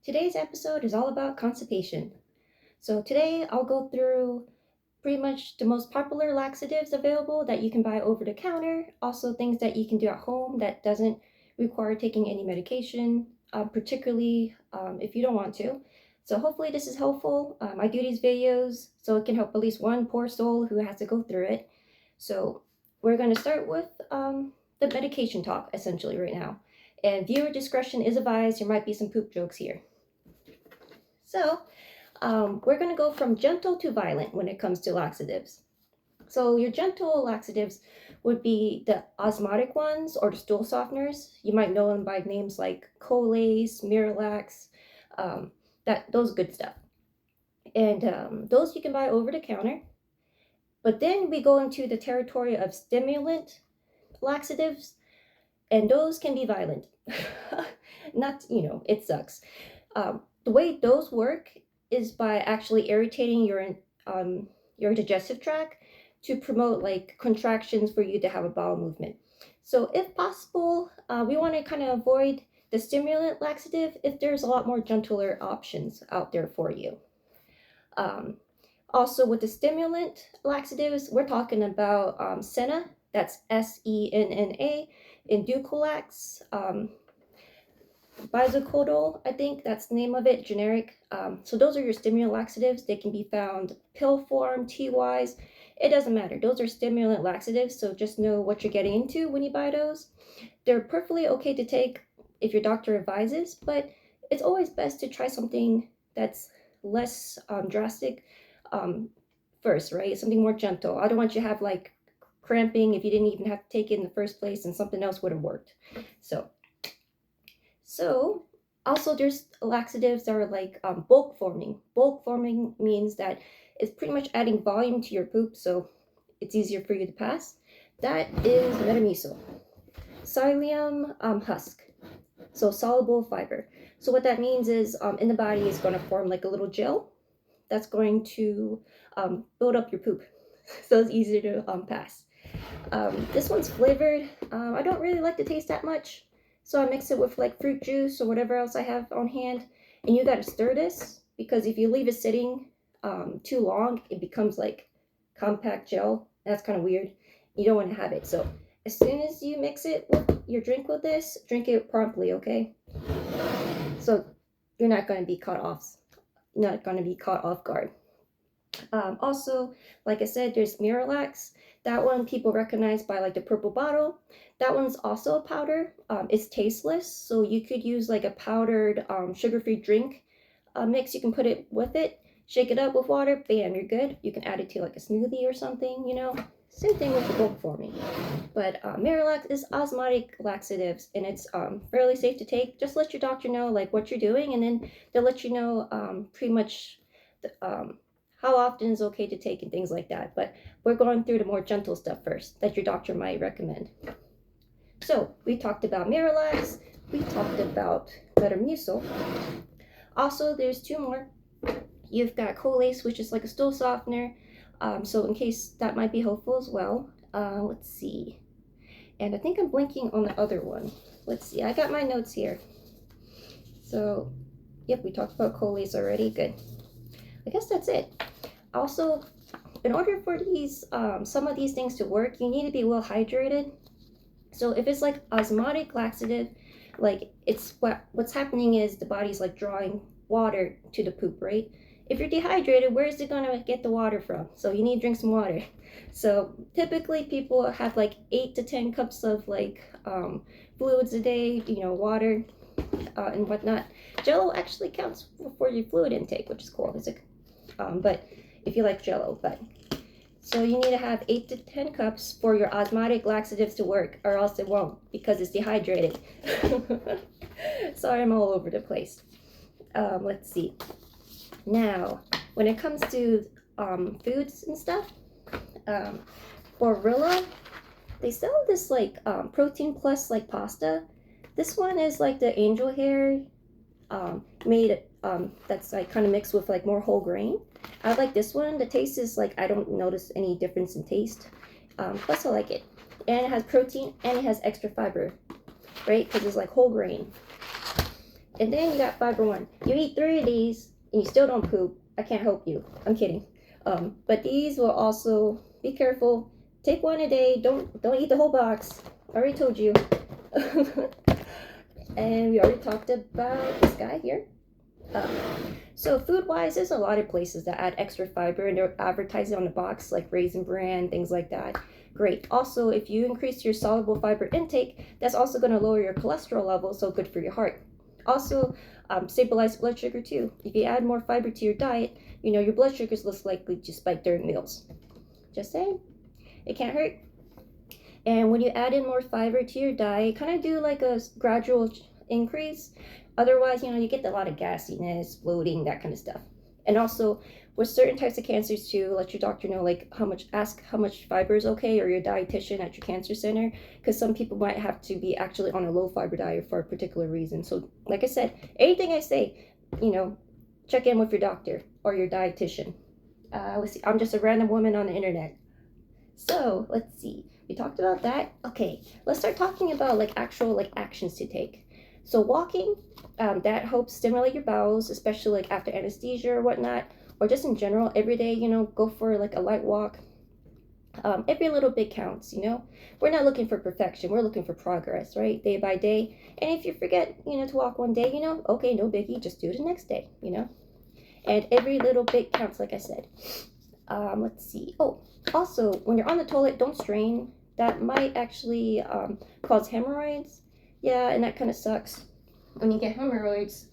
Today's episode is all about constipation. So today I'll go through pretty much the most popular laxatives available that you can buy over the counter, also things that you can do at home that doesn't require taking any medication, particularly if you don't want to. So hopefully this is helpful. I do these videos so it can help at least one poor soul who has to go through it. So we're going to start with the medication talk essentially right now. And viewer discretion is advised. There might be some poop jokes here. So we're going to go from gentle to violent when it comes to laxatives. So your gentle laxatives would be the osmotic ones or the stool softeners. You might know them by names like Colace, Miralax, those good stuff. And those you can buy over the counter. But then we go into the territory of stimulant laxatives, and those can be violent. Not, it sucks. The way those work is by actually irritating your digestive tract to promote like contractions for you to have a bowel movement. So if possible, we want to kind of avoid the stimulant laxative if there's a lot more gentler options out there for you. Also with the stimulant laxatives, we're talking about Senna, that's Senna, Inducolax, Bisoconol, I think that's the name of it, generic. So those are your stimulant laxatives. They can be found pill form, tea-wise. It doesn't matter. Those are stimulant laxatives, so just know what you're getting into when you buy those. They're perfectly okay to take if your doctor advises, but it's always best to try something that's less drastic first, right? Something more gentle. I don't want you to have like cramping if you didn't even have to take it in the first place and something else would have worked. So also there's laxatives that are like bulk forming. Bulk forming means that it's pretty much adding volume to your poop, so it's easier for you to pass. That is Metamucil. Psyllium husk, so soluble fiber. So what that means is in the body is going to form like a little gel that's going to build up your poop, so it's easier to pass. This one's flavored. I don't really like the taste that much, so I mix it with like fruit juice or whatever else I have on hand. And you got to stir this because if you leave it sitting too long, it becomes like compact gel. That's kind of weird. You don't want to have it. So as soon as you mix it with your drink with this, drink it promptly, okay? So you're not going to be caught off guard. Also, like I said, there's Miralax. That one people recognize by like the purple bottle. That one's also a powder. It's tasteless, so you could use like a powdered sugar-free drink mix. You can put it with it, shake it up with water, bam, you're good. You can add it to like a smoothie or something, Same thing with the bulk forming. But Miralax is osmotic laxatives, and it's fairly safe to take. Just let your doctor know like what you're doing, and then they'll let you know pretty much how often is okay to take and things like that. But we're going through the more gentle stuff first that your doctor might recommend. So we talked about Miralax, we talked about Metamucil. Also, there's two more. You've got Colace, which is like a stool softener. So in case that might be helpful as well. Let's see. And I think I'm blanking on the other one. Let's see. I got my notes here. So, yep, we talked about Colace already. Good. I guess that's it. Also, in order for these some of these things to work, you need to be well hydrated. So if it's like osmotic laxative, like it's what's happening is the body's like drawing water to the poop, right? If you're dehydrated, where is it going to get the water from? So you need to drink some water. So typically people have like 8 to 10 cups of like fluids a day, water and whatnot. Jello actually counts for your fluid intake, which is cool. It's like, but if you like Jello, so you need to have 8 to 10 cups for your osmotic laxatives to work, or else it won't because it's dehydrated. Sorry, I'm all over the place. Let's see. Now, when it comes to foods and stuff, for Rilla, they sell this like protein plus like pasta. This one is like the angel hair made that's like kind of mixed with like more whole grain. I like this one. The taste is like I don't notice any difference in taste. Plus I like it, and it has protein and it has extra fiber, right? Because it's like whole grain. And then you got fiber one. You eat 3 of these and you still don't poop. I can't help you. I'm kidding. But these will also be careful. Take one a day. Don't eat the whole box. I already told you. And we already talked about this guy here. So food-wise, there's a lot of places that add extra fiber and they're advertising on the box, like Raisin Bran, things like that. Great. Also, if you increase your soluble fiber intake, that's also going to lower your cholesterol level, so good for your heart. Also, stabilize blood sugar too. If you add more fiber to your diet, your blood sugar is less likely to spike during meals. Just saying, it can't hurt. And when you add in more fiber to your diet, kind of do like a gradual increase. Otherwise, you get a lot of gassiness, bloating, that kind of stuff. And also, with certain types of cancers too, let your doctor know like ask how much fiber is okay, or your dietitian at your cancer center, because some people might have to be actually on a low fiber diet for a particular reason. So, like I said, anything I say, check in with your doctor or your dietitian. Let's see, I'm just a random woman on the internet. So let's see. We talked about that. Okay, let's start talking about like actual like actions to take. So walking, that helps stimulate your bowels, especially like after anesthesia or whatnot, or just in general every day. Go for like a light walk. Every little bit counts. We're not looking for perfection. We're looking for progress, right? Day by day. And if you forget, to walk one day, okay, no biggie. Just do it the next day. And every little bit counts, like I said. Let's see. Oh, also, when you're on the toilet, don't strain. That might actually cause hemorrhoids. Yeah, and that kind of sucks. When you get hemorrhoids,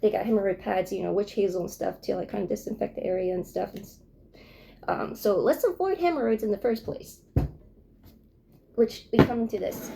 they got hemorrhoid pads, witch hazel and stuff to like kind of disinfect the area and stuff. So let's avoid hemorrhoids in the first place. Which we come to this.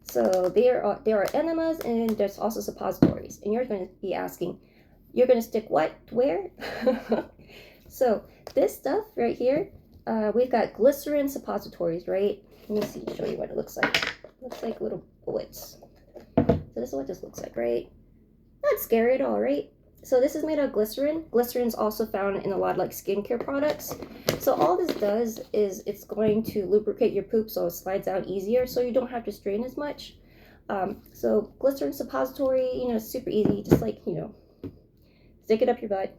So there are enemas and there's also suppositories. And you're going to be asking, you're going to stick what? Where? So this stuff right here, we've got glycerin suppositories, right? Let me see, show you what it looks like. It looks like little bullets. So this is what this looks like, right? Not scary at all, right? So this is made of glycerin. Glycerin is also found in a lot of like skincare products. So all this does is it's going to lubricate your poop so it slides out easier, so you don't have to strain as much. So glycerin suppository, super easy. Just like, stick it up your butt.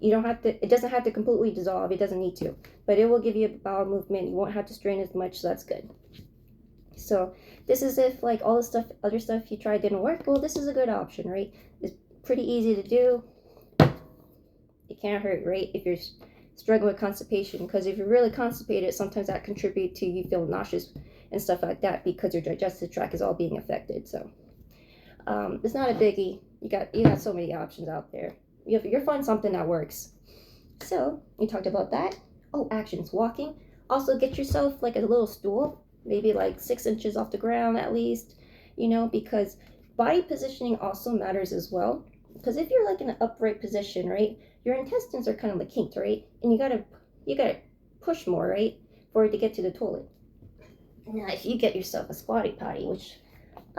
You don't have to, it doesn't have to completely dissolve. It doesn't need to, but it will give you a bowel movement. You won't have to strain as much, so that's good. So this is if like all the stuff, other stuff you tried didn't work. Well, this is a good option, right? It's pretty easy to do. It can't hurt, right? If you're struggling with constipation, because if you're really constipated, sometimes that contributes to you feeling nauseous and stuff like that because your digestive tract is all being affected. So it's not a biggie. You got so many options out there. You'll find something that works. So we talked about that. Oh, actions. Walking. Also get yourself like a little stool, maybe like 6 inches off the ground at least, because body positioning also matters as well. Because if you're like in an upright position, right, your intestines are kind of like kinked, right? And you gotta push more, right, for it to get to the toilet. Now if you get yourself a squatty potty, which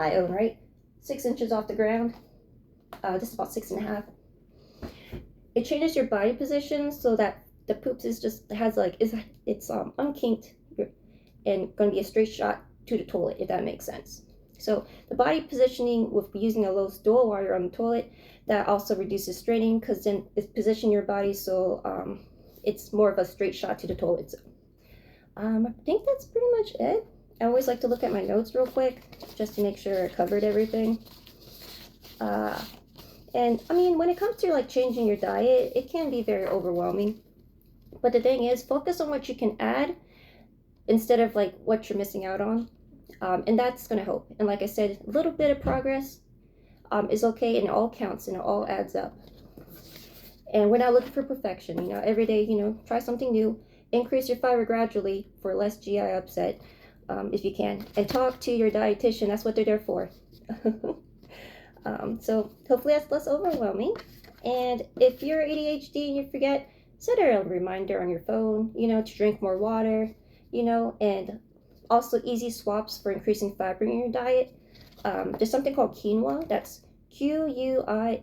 I own, right, 6 inches off the ground, this is about 6.5. It changes your body position so that the poops has like it's unkinked and going to be a straight shot to the toilet, if that makes sense. So the body positioning with using a low stool while you're on the toilet, that also reduces straining because then it's positioning your body so it's more of a straight shot to the toilet. So, I think that's pretty much it. I always like to look at my notes real quick just to make sure I covered everything. And I mean, when it comes to like changing your diet, it can be very overwhelming. But the thing is, focus on what you can add instead of like what you're missing out on. And that's going to help. And like I said, a little bit of progress is okay, and it all counts and it all adds up. And we're not looking for perfection. Every day, try something new. Increase your fiber gradually for less GI upset if you can. And talk to your dietitian. That's what they're there for. So hopefully that's less overwhelming. And if you're ADHD and you forget, set a reminder on your phone, to drink more water, and also easy swaps for increasing fiber in your diet. There's something called quinoa. That's Quinoa.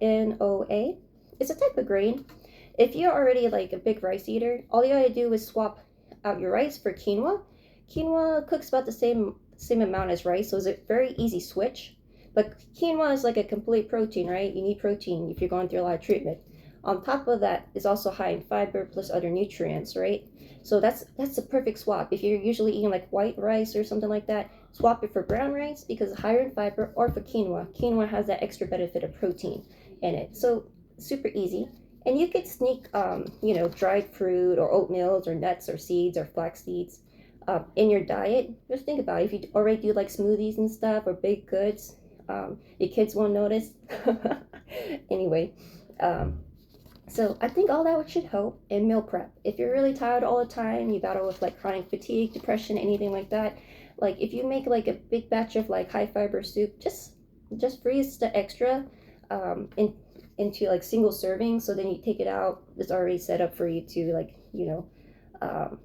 It's a type of grain. If you're already like a big rice eater, all you gotta do is swap out your rice for quinoa. Quinoa cooks about the same amount as rice, so it's a very easy switch. But quinoa is like a complete protein, right? You need protein if you're going through a lot of treatment. On top of that, it's also high in fiber plus other nutrients, right? So that's a perfect swap. If you're usually eating like white rice or something like that, swap it for brown rice because it's higher in fiber, or for quinoa. Quinoa has that extra benefit of protein in it. So super easy. And you could sneak, dried fruit or oatmeal or nuts or seeds or flax seeds in your diet. Just think about it. If you already do like smoothies and stuff or baked goods, your kids won't notice. Anyway, um, so I think all that should help in meal prep. If you're really tired all the time, you battle with like chronic fatigue, depression, anything like that. Like if you make like a big batch of like high fiber soup, just freeze the extra into like single serving. So then you take it out. It's already set up for you to like um,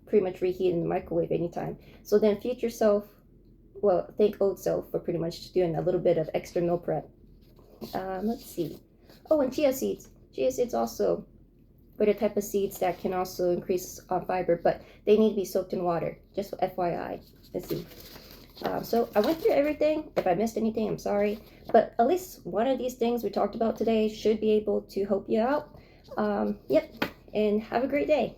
pretty much reheat in the microwave anytime. So then feed yourself. Well, thank old self for pretty much doing a little bit of extra meal prep. Let's see. Oh, and chia seeds. Chia seeds also are the type of seeds that can also increase fiber, but they need to be soaked in water. Just FYI. Let's see. So I went through everything. If I missed anything, I'm sorry. But at least one of these things we talked about today should be able to help you out. Yep. And have a great day.